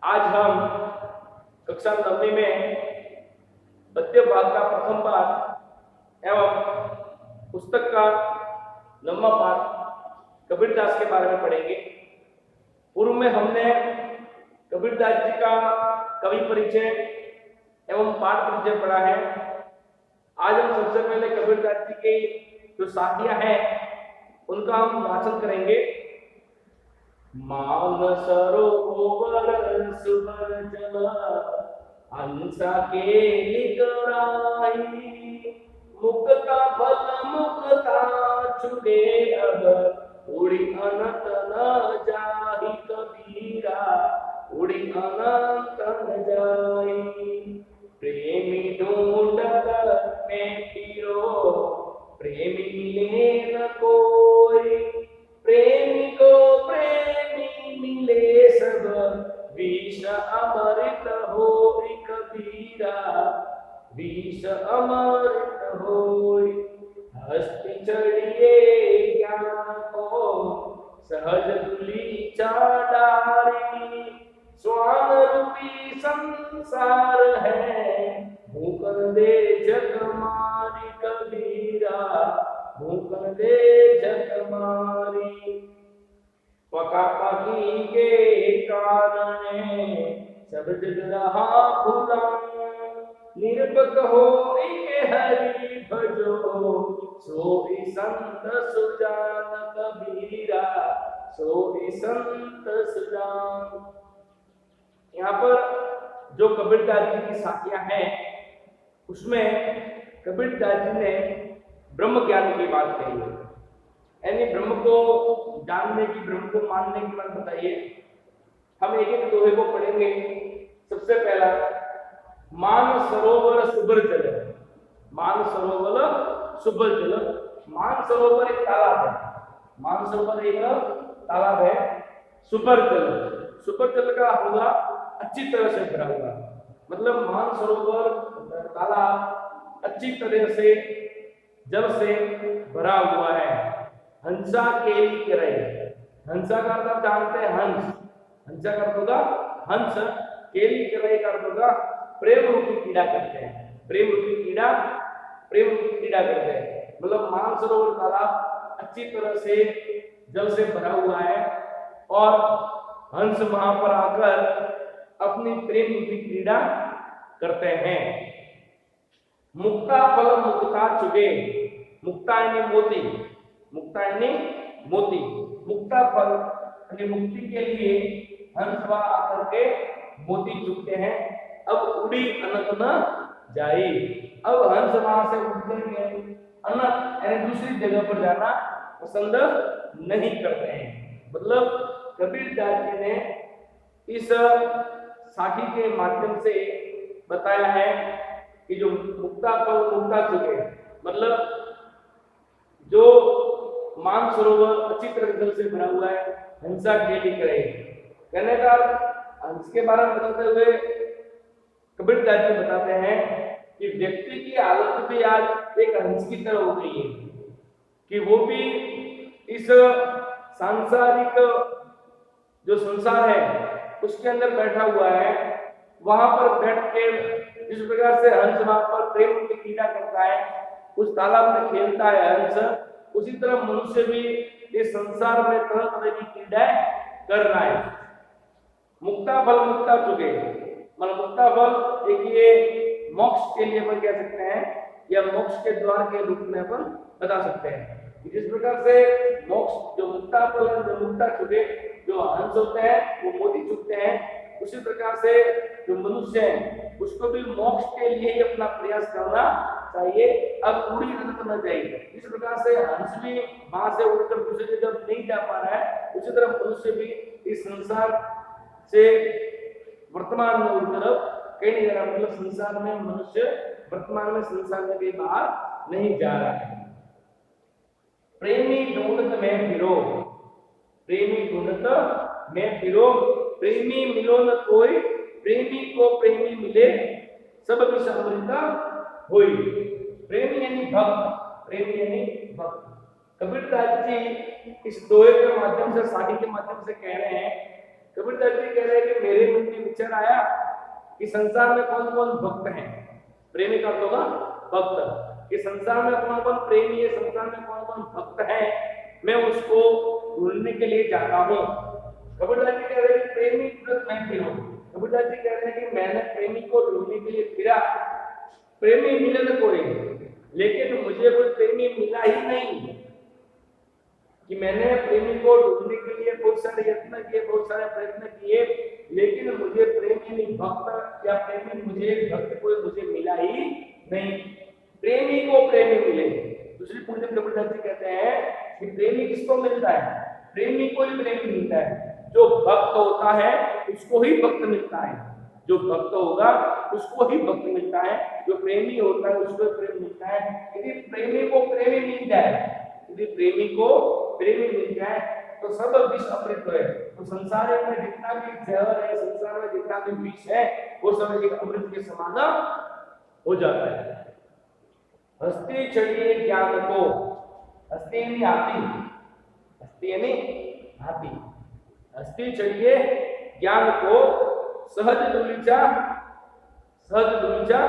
आज हम कक्षा 9वीं में पद्य भाग का प्रथम पाठ एवं पुस्तक का 9वां पाठ कबीरदास के बारे में पढ़ेंगे। पूर्व में हमने कबीरदास जी का कवि परिचय एवं पाठ परिचय पढ़ा है। आज हम सबसे पहले कबीरदास जी की जो साखियां हैं उनका हम वाचन करेंगे। मान सरोवर सुबर जल हंसा के निकराई, मुक्ता फल मुक्ता छुड़े अब उड़ी अनंत न जाहि कबीरा, उड़ी अनंत न जाई। प्रेमी ढूंढत में फिरो प्रेमी मिले न कोई, प्रेमी को प्रेमी मिले सब विष अमृत होई कबीरा, विष अमृत होई। हस्ती चढ़िए ज्ञान को सहज दुली चाडारी, स्वान रूपी संसार है भूखन दे जग मारी कबीरा, भूखन दे जग मारी। पका पकी के कारण सब जग रहा भुला, निरपक हो हरि भजो सोई संत सुजान कबीरा, सोई संत सुजान। यहाँ पर जो कबीरदास जी की साखियां हैं उसमें कबीरदास जी ने ब्रह्म ज्ञान की बात कही है, यानी ब्रह्म को जानने की, ब्रह्म को मानने की बात बताइए। हम एक एक दोहे को पढ़ेंगे। सबसे पहला मान सरोवर सुबर जल। मान सरोवर सुबर जल। मान सरोवर एक तालाब है, मान सरोवर एक तालाब है। सुबर जल, सुबर जल का होगा अच्छी तरह से भरा हुआ, मतलब मान सरोवर तालाब अच्छी तरह से जल से भरा हुआ है। हंसा केली करे, हंसा का अर्थ जानते हैं हंस, हंसा का अर्थ होगा हंस, केली करे का अर्थ होगा प्रेम रूपी कीड़ा करते हैं, प्रेम रूपी कीड़ा, प्रेम रूपी कीड़ा करते हैं। मतलब मानसरोवर तालाब अच्छी तरह से जल से भरा हुआ है और हंस वहां पर आकर अपनी प्रेम रूपी क्रीड़ा करते हैं। मुक्ता फल मुक्ता चुगे, मुक्ता यानी मोती, मुक्ता यानी मोती, मुक्ता फल यानी मुक्ति के लिए हंस वहां आकर के मोती चुगते हैं। अब उड़ी अनंत न जाई, अब हंस वहां से उड़ते गए अनंत यानी दूसरी जगह पर जाना पसंद नहीं करते हैं। मतलब कबीरदास जी ने इस साखी के माध्यम से बताया है कि जो मुक्ता फल मुक्ता चुके, मतलब जो मानसरोवर अच्छी तरह जल से भरा हुआ है, हंसा केली करे। कहने का हंस के बारे में बताते हुए कबीरदास जी बताते हैं कि व्यक्ति की हालत भी आज एक हंस की तरह हो गई है कि वो भी इस सांसारिक जो संसार है उसके अंदर बैठा हुआ है। वहां पर बैठ के जिस प्रकार से हंस वहां पर प्रेम की क्रीड़ा करता है, उस तालाब में खेलता है हंस, उसी तरह मनुष्य भी इस संसार में तरह तरह की क्रीड़ाएं कर रहा है। मुक्ता फल मुक्ता चुके, मतलब मुक्ता फल एक ये मोक्ष के लिए अपन कह सकते हैं या मोक्ष के द्वार के रूप में अपन बता सकते हैं। जिस प्रकार से मोक्ष जो मुक्ता फल जो मुक्ता चुके जो हंस होते हैं वो मोती चुगते हैं, उसी प्रकार से जो मनुष्य है उसको भी मोक्ष के लिए ही अपना प्रयास करना चाहिए। अब उड़ी अनंत न जाए, इस प्रकार से हंस भी वहां से उड़कर दूसरी जगह नहीं जा पा रहा है, उसी तरह मनुष्य भी इस संसार से वर्तमान में उड़ तरफ कहीं नहीं जा रहा। मतलब संसार में मनुष्य वर्तमान में संसार में कहीं बाहर नहीं जा रहा है। प्रेमी ढूंढत में फिरो, प्रेमी ढूंढत में फिरो, प्रेमी मिलो न कोई, प्रेमी को प्रेमी मिले सब विष अमृत होई। प्रेमी यानी भक्त, प्रेमी यानी भक्त। कबीरदास जी इस दोहे के माध्यम से, साखी के माध्यम से कह रहे हैं कबीरदास जी कह रहे हैं कि मेरे मन में विचार आया कि संसार में कौन कौन भक्त हैं, प्रेमी का होगा भक्त, कि संसार में कौन कौन प्रेमी है, संसार में कौन कौन भक्त हैं, मैं उसको ढूंढने के लिए जाता हूँ। कबीरदास जी कह रहे हैं प्रेमी मैं फिरूं। कबीरदास जी कह रहे हैं कि मैंने प्रेमी को ढूंढने के लिए फिरा, प्रेमी मिले न कोई, लेकिन मुझे कोई प्रेमी मिला ही नहीं। कि मैंने प्रेमी को ढूंढने के लिए बहुत सारे यत्न किए, बहुत सारे प्रयत्न किए, लेकिन मुझे प्रेमी नहीं, भक्त या प्रेमी मुझे भक्त कोई मुझे मिला ही नहीं। प्रेमी को प्रेमी मिले। दूसरी पूज्य कबीरदास जी कहते हैं कि प्रेमी किसको मिलता है? प्रेमी को ही प्रेमी मिलता है। जो भक्त होता है उसको ही भक्त मिलता है, जो भक्त होगा उसको ही भक्त मिलता है, जो प्रेमी होता है उसको प्रेम मिलता है। यदि प्रेमी को प्रेमी मिल जाए, यदि प्रेमी को प्रेमी मिल जाए तो सब विष अमृत है। तो संसार में जितना भी जहर है, संसार में जितना भी विष है, वो सब एक अमृत के समान हो जाता है। हस्ती चढ़िए ज्ञान को, हस्ती यानी हाथी, हस्ती यानी हाथी, हस्ती चढ़िए ज्ञान को सहज दुलिचा, सहज दुलिचा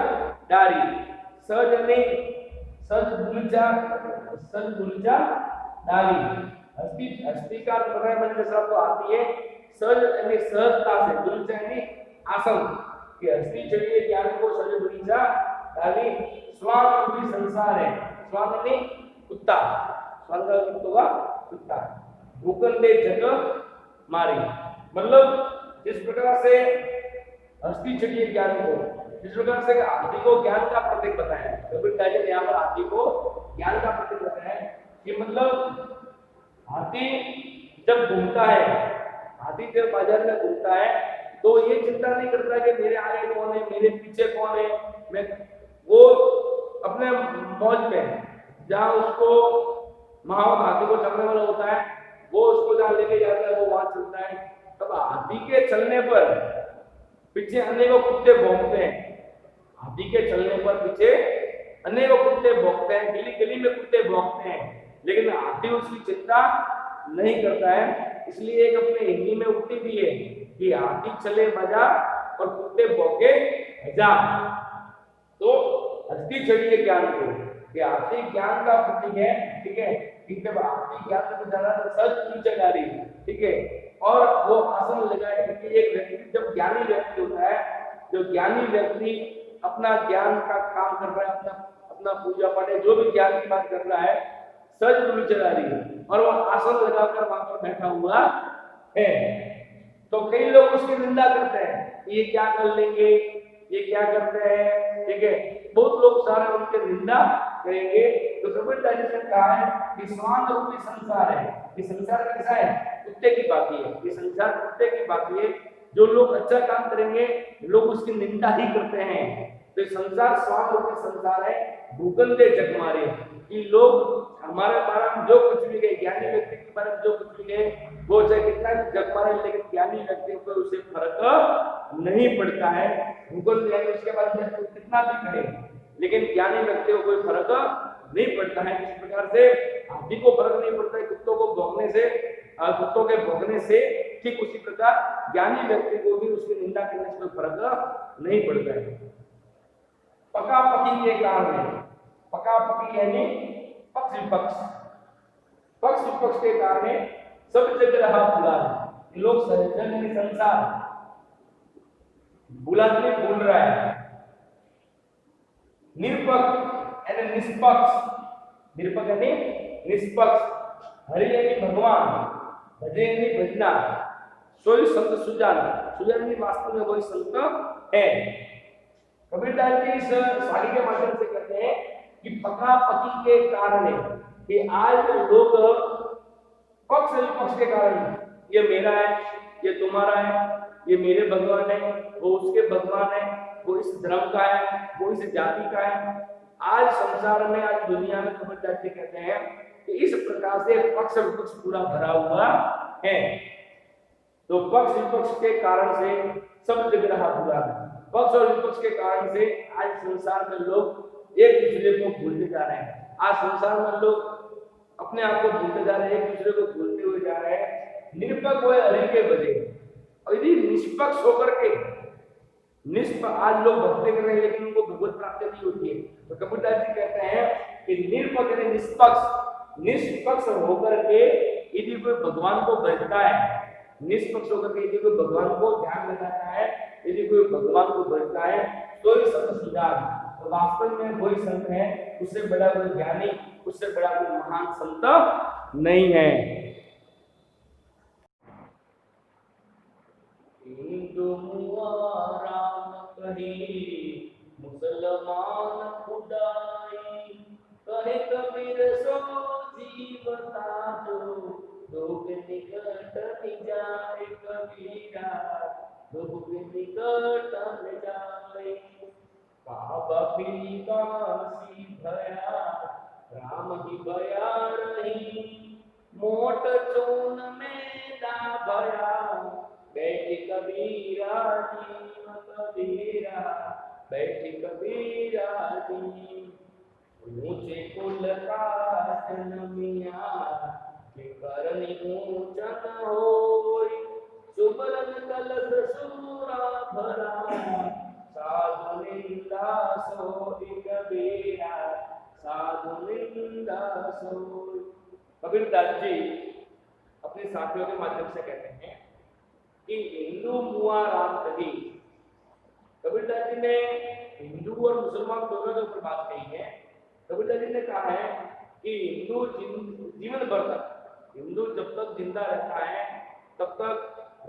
डारी, सहज यानी सहज दुलिचा डाली। हस्ती, हस्ती का पता है मैंने सब आती है, सहज यानी सहजता से, दुलिचा यानी आसन, कि हस्ती चढ़िए ज्ञान को सहज दुलिचा डाली। स्वान रूपी संसार है, स्वान यानी कुत्ता, स्वान का अर्थ होगा कुत्ता, भूखन दे जग मारी। मतलब जिस प्रकार से हस्ती चढ़िए ज्ञान को, जिस प्रकार से हाथी को ज्ञान का प्रतीक बताया, कबीरदास जी ने यहाँ पर हाथी को ज्ञान का प्रतीक बताया कि मतलब हाथी जब घूमता है, हाथी जब बाजार में घूमता है तो ये चिंता नहीं करता कि मेरे आगे कौन है, मेरे पीछे कौन है, मैं वो अपने मौज में, जहाँ उसको महावत हाथी को चलने वाला होता है वो उसको जहाँ लेके जाता है वो वहां चलता है। तब हाथी के चलने पर पीछे अनेकों कुत्ते भौंकते हैं, हाथी के चलने पर पीछे अनेकों कुत्ते भौंकते हैं, गली गली में कुत्ते भौंकते हैं, लेकिन हाथी उसकी चिंता नहीं करता है। इसलिए एक अपने हिंदी में उक्ति भी है कि हाथी चले बाजार और कुत्ते भौंके हजार। तो हस्ती चढ़िए ज्ञान को, कि हाथी ज्ञान का प्रतीक है, ठीक है, कि जब हाथी ज्ञान को जाना तो सच नीचे जा रही, ठीक है, और वो आसन लगाए, क्योंकि एक व्यक्ति जब ज्ञानी व्यक्ति होता है, जो ज्ञानी व्यक्ति अपना ज्ञान का काम कर रहा है, अपना अपना पूजा पाठ जो भी ज्ञान की बात कर रहा है, सच दूरी चला रही है और वो आसन लगाकर वहां पर बैठा हुआ है। तो कई लोग उसकी निंदा करते हैं, ये क्या कर लेंगे, ये क्या करते हैं, ठीक है, बहुत लोग सारे उनके निंदा करेंगे। तो कबीरदास जी ने कहा है कि स्वान रूपी संसार है, ये संसार कैसा है, कुत्ते की बाकी है, ये संसार कुत्ते की बाकी है। जो लोग अच्छा काम करेंगे लोग उसकी निंदा ही करते हैं। तो संसार स्वान रूपी संसार है, भूगंदे जग मारे, कि लोग हमारे बारे में जो कुछ भी कहे, ज्ञानी व्यक्ति के बारे में जो कुछ भी कहे, वो चाहे कितना जग मारे, लेकिन ज्ञानी व्यक्ति को उसे फर्क नहीं पड़ता है। भूगंद यानी उसके बारे में कितना भी कहे, लेकिन ज्ञानी व्यक्ति को कोई फर्क नहीं पड़ता है। इस प्रकार से हाथी को फर्क नहीं पड़ता है कुत्तों को भौंकने से, कुत्तों के भौंकने से, ठीक उसी प्रकार ज्ञानी व्यक्ति को भी उसकी निंदा करने से कोई फर्क नहीं पड़ता है। पकापकी के कारण, पकापकी यानी पक्ष विपक्ष, पक्ष विपक्ष के कारण सब जगह रहा भूला, लोग संसार भूला नहीं भूल रहा है। निरपक्ष यानी निष्पक्ष, निरपक्ष यानी निष्पक्ष, हरि यानी भगवान, भजे यानी भजना, सोई संत सुजान, सुजान यानी वास्तव में वही संत है। कबीरदास जी इस साड़ी के माध्यम से कहते हैं कि पका पकी के कारण, कि आज लोग पक्ष विपक्ष के कारण, ये मेरा है, ये तुम्हारा है, ये मेरे भगवान है, वो उसके भगवान है, वो इस धर्म का है, वो इस जाति का है। आज संसार में, आज दुनिया में कबीरदास जी कहते हैं कि इस प्रकार से पक्ष विपक्ष पूरा भरा हुआ है। तो पक्ष विपक्ष के कारण से सब जग रहा पूरा है। पक्ष और विपक्ष के कारण से आज संसार में लोग एक दूसरे को भूलते जा रहे हैं। आज संसार में लोग अपने आप को भूलते जा रहे हैं, एक दूसरे को भूलते हुए जा रहे हैं। निरपक्ष हुए हरि के भजे, और यदि निष्पक्ष होकर के आज लोग भक्ति कर रहे हैं लेकिन उनको भगवत प्राप्ति नहीं होती है, तो कबीरदास जी कहते हैं कि निरपक्ष निष्पक्ष होकर के यदि कोई भगवान को भजता है, निष्पक्ष होकर के यदि कोई भगवान को ध्यान लगाता है, यदि कोई भगवान को भजता है तो ही संत सुजान, तो वास्तव में वही संत है, उससे बड़ा कोई ज्ञानी, उससे बड़ा कोई महान संत नहीं है। हिंदू राम कही मुसलमान खुदाई, कहे कबीर सो जीवता जो दुख निकट जाए कबीरा, दुख निकट जाए। काबा फिरी काशी भया राम ही भया रही, मोट चून में दा भया बैठ कबीरा जी कबीरा, बैठ कबीरा जी। ऊंचे कुल का जन्मिया के करनी ऊंचन होई, सुबरन कलश सूरा भरा साधु निंदा सोई कबीरा, साधु निंदा सोई। कबीरदास जी अपने साथियों के माध्यम से कहते हैं कि हिंदू मुआ राम कही। कबीरदास जी ने हिंदू और मुसलमान दोनों के ऊपर बात कही है। कबीरदास जी ने कहा है कि हिंदू जीवन भर तक, हिंदू जब तक जिंदा रहता है तब तक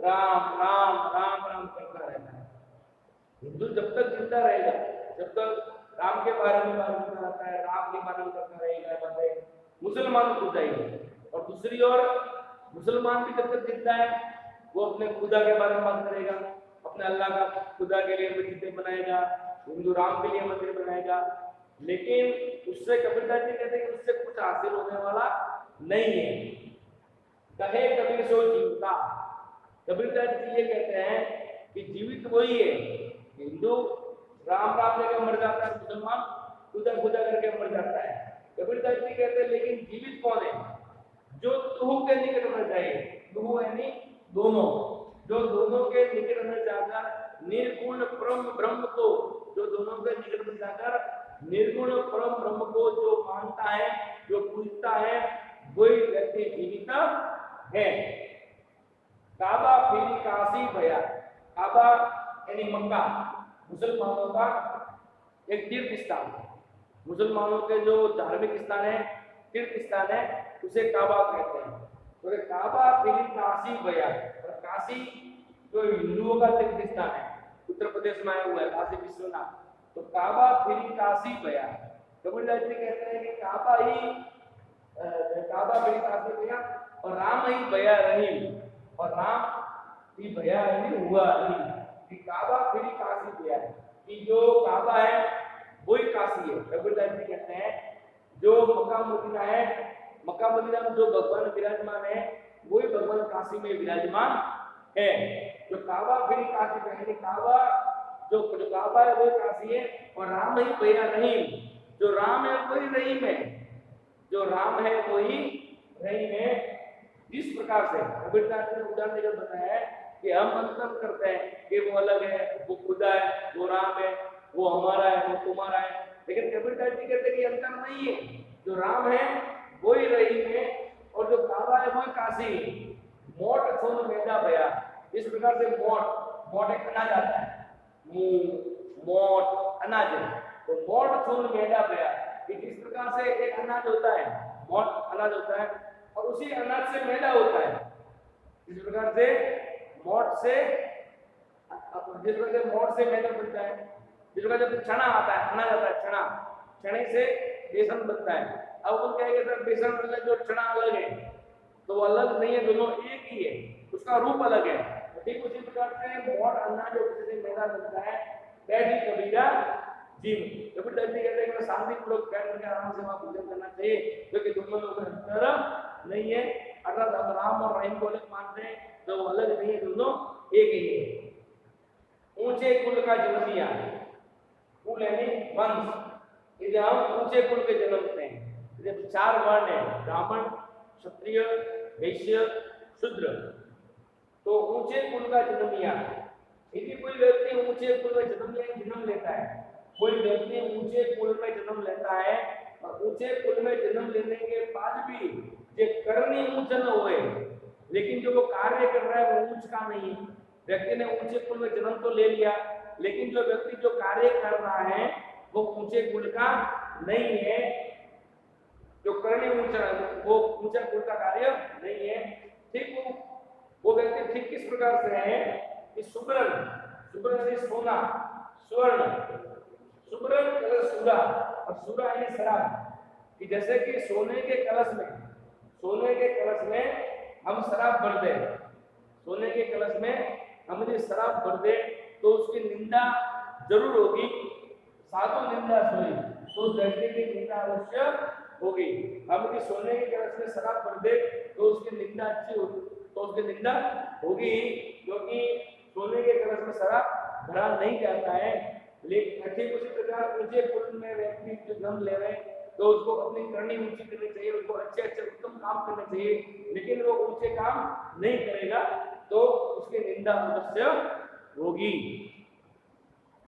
राम राम राम राम करता रहता है। हिंदू जब तक जिंदा रहेगा, जब तक राम के बारे में बात करता रहता है, राम के बारे में करता रहेगा, मुसलमान खुद जाएंगे। और दूसरी ओर मुसलमान भी जब तक जिंदा है वो अपने खुदा के बारे में बात करेगा, अपने अल्लाह का खुदा के लिए मस्जिद बनाएगा, हिंदू राम के लिए मंदिर बनाएगा, लेकिन उससे कबीरदास जी कहते हैं कि उससे कुछ हासिल होने वाला नहीं है। कहे कबीर सो जीवता, कबीरदास जी ये कहते हैं कि जीवित वही है, हिंदू राम राम लेकर मर जाता है, मुसलमान खुदा खुदा करके मर जाता है। कबीरदास जी कहते हैं लेकिन जीवित कौन है? जो तुहु के निकट में जाए, तुहु यानी दोनों, जो दोनों के निकट में जाकर निर्गुण परम ब्रह्म को, जो दोनों के निकट में जाकर निर्गुण परम ब्रह्म को जो मानता है, जो पूजता है, वही व्यक्ति जीवित है। काबा फिरी काशी भया, काबा यानी मक्का मुसलमानों का एक तीर्थ स्थान, मुसलमानों के जो धार्मिक स्थान है, तीर्थ स्थान है, उसे काबा कहते हैं। तो काबा फिरी काशी भया, और काशी जो हिंदुओं का तीर्थ स्थान है, उत्तर प्रदेश में आया हुआ है काशी विश्वनाथ, तो काबा फिरी काशी भया। कबीरदास जी कहते हैं कि काबा फिरी काशी भया और राम ही भया रही, और राम ही भया रही हुआ रही, कि काबा फिरी काशी भया, कि जो काबा है वही काशी है। कबीरदास जी कहते हैं जो मक्का मदीना है, मक्का मदीना में जो भगवान विराजमान है वही भगवान काशी में विराजमान है। जो काबा फिरी काशी में है, काबा जो काबा है वही काशी है, और राम ही भया नहीं, जो राम है वही रहीम है, जो राम है वही रहीम है। जिस प्रकार से कबीरदास ने उदाहरण देकर बताया है कि हम अंतर करते हैं कि वो अलग है, वो खुदा है, वो राम है, वो हमारा है, वो तुम्हारा है, लेकिन कबीरदास जी कहते हैं कि अंतर नहीं है, जो राम है वही रहीम है, और जो काबा है वही काशी है। मोट सोन मैदा भया, इस प्रकार से मोट एक अनाज आता है, मोट अनाज है, तो मोट सोन मैदा भया, इस प्रकार से एक अनाज होता है, मोट अनाज होता है, और उसी अनाज से मैदा होता है। इस प्रकार से मोट से मैदा बनता है, जिस प्रकार जब चना आता है, अनाज आता है, चने से बेसन बनता है। अब वो कहेंगे सर बेसन अलग जो चना अलग है, तो वो अलग नहीं है, दोनों एक ही है, उसका रूप अलग है। तो ठीक उसी प्रकार से मोट अनाज से मैदा बनता है, बैठी कबीरा जीव। कबीरदास जी कहते हैं कि शांतिपूर्वक बैठ करके आराम से वहां भोजन करना चाहिए, क्योंकि दोनों लोग अंतर नहीं है, अर्थात हम राम और रहीम को अलग मानते हैं, तो वो अलग नहीं है, दोनों एक ही है। ऊंचे कुल का जन्मिया, कुल यानी वंश, यदि हम ऊंचे कुल के जन्मते हैं, जब 4 वर्ण है, ब्राह्मण, क्षत्रिय, वैश्य, शूद्र, तो ऊंचे कुल का जन्म लिया। यदि कोई व्यक्ति ऊंचे कुल में जन्म लेता है, कोई व्यक्ति ऊंचे कुल में जन्म लेता है और ऊंचे कुल में जन्म लेने के बाद भी जे करनी ऊंच न होए, लेकिन जो वो कार्य कर रहा है वो ऊंच का नहीं है। व्यक्ति ने ऊंचे कुल में जन्म तो ले लिया, लेकिन जो व्यक्ति जो कार्य कर रहा है वो ऊंचे कुल का नहीं है, जो करनी ऊंचा वो ऊंचा कुल का कार्य नहीं है। ठीक वो व्यक्ति ठीक किस प्रकार से है कि सुब्रन, सुब्रन से सोना, स्वर्ण, सुब्रन कलश सूरा, और सूरा यानी शराब। कि जैसे कि सोने के कलश में हम शराब भर दे, सोने के कलश में हम यदि शराब भर दे तो उसकी निंदा जरूर होगी, साधु निंदा सोई, तो उस व्यक्ति की निंदा अवश्य होगी। हम यदि सोने के कलश में शराब भर दे तो उसकी निंदा अच्छी होगी, तो उसकी निंदा होगी, क्योंकि सोने के कलश में शराब भरा नहीं जाता है। लेकिन ठीक उसी प्रकार ऊंचे कुल में व्यक्ति जो जन्म ले रहे हैं तो उसको अपनी करनी ऊंची करनी चाहिए, उसको अच्छे अच्छे उत्तम काम करने चाहिए, लेकिन वो ऊंचे काम नहीं करेगा तो उसकी निंदा अवश्य होगी।